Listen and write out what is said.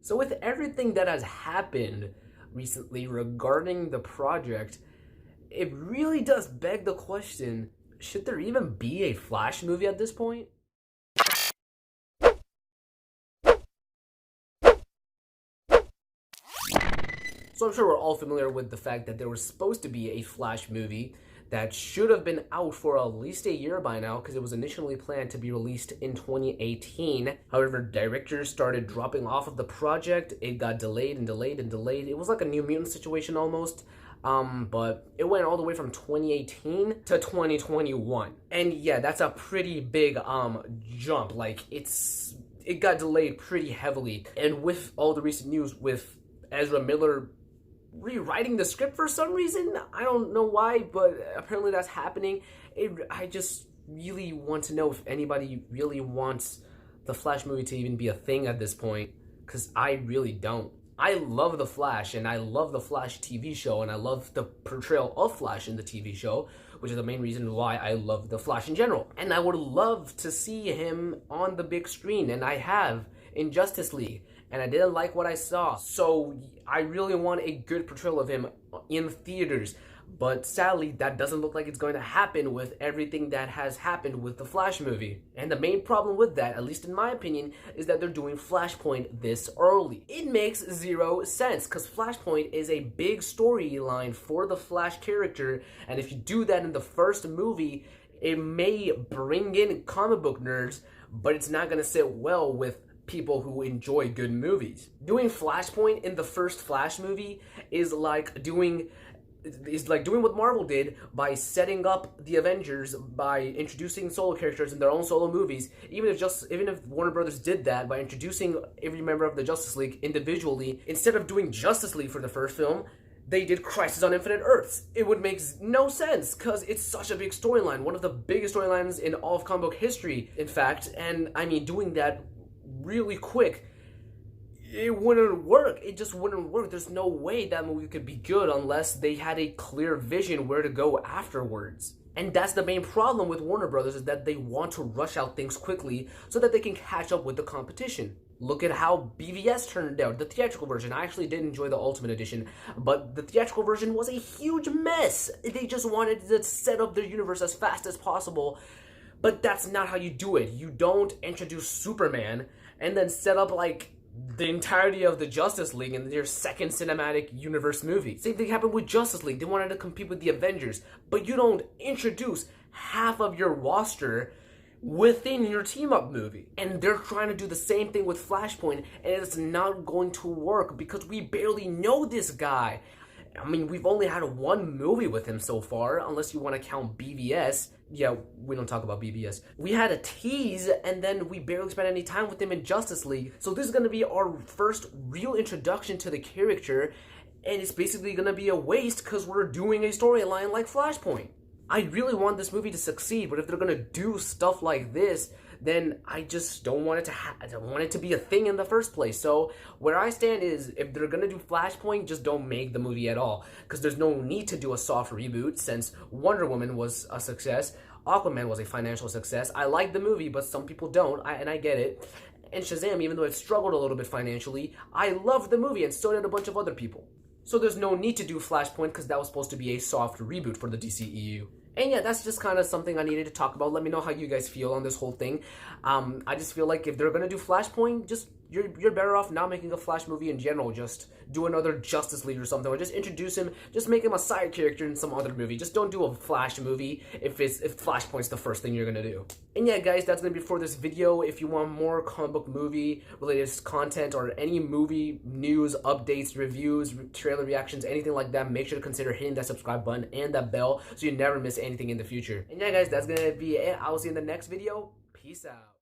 So with everything that has happened recently regarding the project, it really does beg the question, should there even be a Flash movie at this point? So I'm sure we're all familiar with the fact that there was supposed to be a Flash movie that should have been out for at least a year by now, because it was initially planned to be released in 2018. However, directors started dropping off of the project. It got delayed and delayed and delayed. It was like a New Mutant situation almost. But it went all the way from 2018 to 2021. And yeah, that's a pretty big jump. Like, it got delayed pretty heavily. And with all the recent news with Ezra Miller rewriting the script for some reason, I don't know why, but apparently that's happening. I just really want to know if anybody really wants the Flash movie to even be a thing at this point, because I really don't. I love The Flash, and I love the Flash TV show, and I love the portrayal of Flash in the TV show, which is the main reason why I love The Flash in general. And I would love to see him on the big screen, and I have in Justice League, and I didn't like what I saw. So I really want a good portrayal of him in theaters. But sadly, that doesn't look like it's going to happen with everything that has happened with the Flash movie. And the main problem with that, at least in my opinion, is that they're doing Flashpoint this early. It makes zero sense, because Flashpoint is a big storyline for the Flash character, and if you do that in the first movie, it may bring in comic book nerds, but it's not going to sit well with people who enjoy good movies. Doing Flashpoint in the first Flash movie is like doing what Marvel did by setting up the Avengers by introducing solo characters in their own solo movies. Even if Warner Brothers did that by introducing every member of the Justice League individually, instead of doing Justice League for the first film, they did Crisis on Infinite Earths. It would make no sense, because it's such a big storyline, one of the biggest storylines in all of comic book history, in fact. And I mean, doing that really quick, it wouldn't work. It just wouldn't work. There's no way that movie could be good unless they had a clear vision where to go afterwards. And that's the main problem with Warner Brothers, is that they want to rush out things quickly so that they can catch up with the competition. Look at how BVS turned out, the theatrical version. I actually did enjoy the Ultimate Edition, but the theatrical version was a huge mess. They just wanted to set up their universe as fast as possible, but that's not how you do it. You don't introduce Superman and then set up like the entirety of the Justice League in their second cinematic universe movie. Same thing happened with Justice League. They wanted to compete with the Avengers, but you don't introduce half of your roster within your team-up movie. And they're trying to do the same thing with Flashpoint, and it's not going to work because we barely know this guy. I mean, we've only had one movie with him so far, unless you want to count BVS. Yeah, we don't talk about BVS. We had a tease, and then we barely spent any time with him in Justice League. So this is going to be our first real introduction to the character, and it's basically going to be a waste because we're doing a storyline like Flashpoint. I really want this movie to succeed, but if they're going to do stuff like this, then I just don't want it to be a thing in the first place. So where I stand is, if they're gonna do Flashpoint, just don't make the movie at all, because there's no need to do a soft reboot, since Wonder Woman was a success, Aquaman was a financial success. I like the movie, but some people don't, and I get it. And Shazam, even though it struggled a little bit financially, I loved the movie, and so did a bunch of other people. So there's no need to do Flashpoint, because that was supposed to be a soft reboot for the DCEU. And yeah, that's just kind of something I needed to talk about. Let me know how you guys feel on this whole thing. I just feel like if they're going to do Flashpoint, just you're better off not making a Flash movie in general. Just do another Justice League or something, or just introduce him, just make him a side character in some other movie. Just don't do a Flash movie if Flashpoint's the first thing you're going to do. And yeah, guys, that's going to be for this video. If you want more comic book movie related content or any movie news, updates, reviews, trailer reactions, anything like that, make sure to consider hitting that subscribe button and that bell so you never miss anything in the future. And yeah, guys, that's going to be it. I'll see you in the next video. Peace out.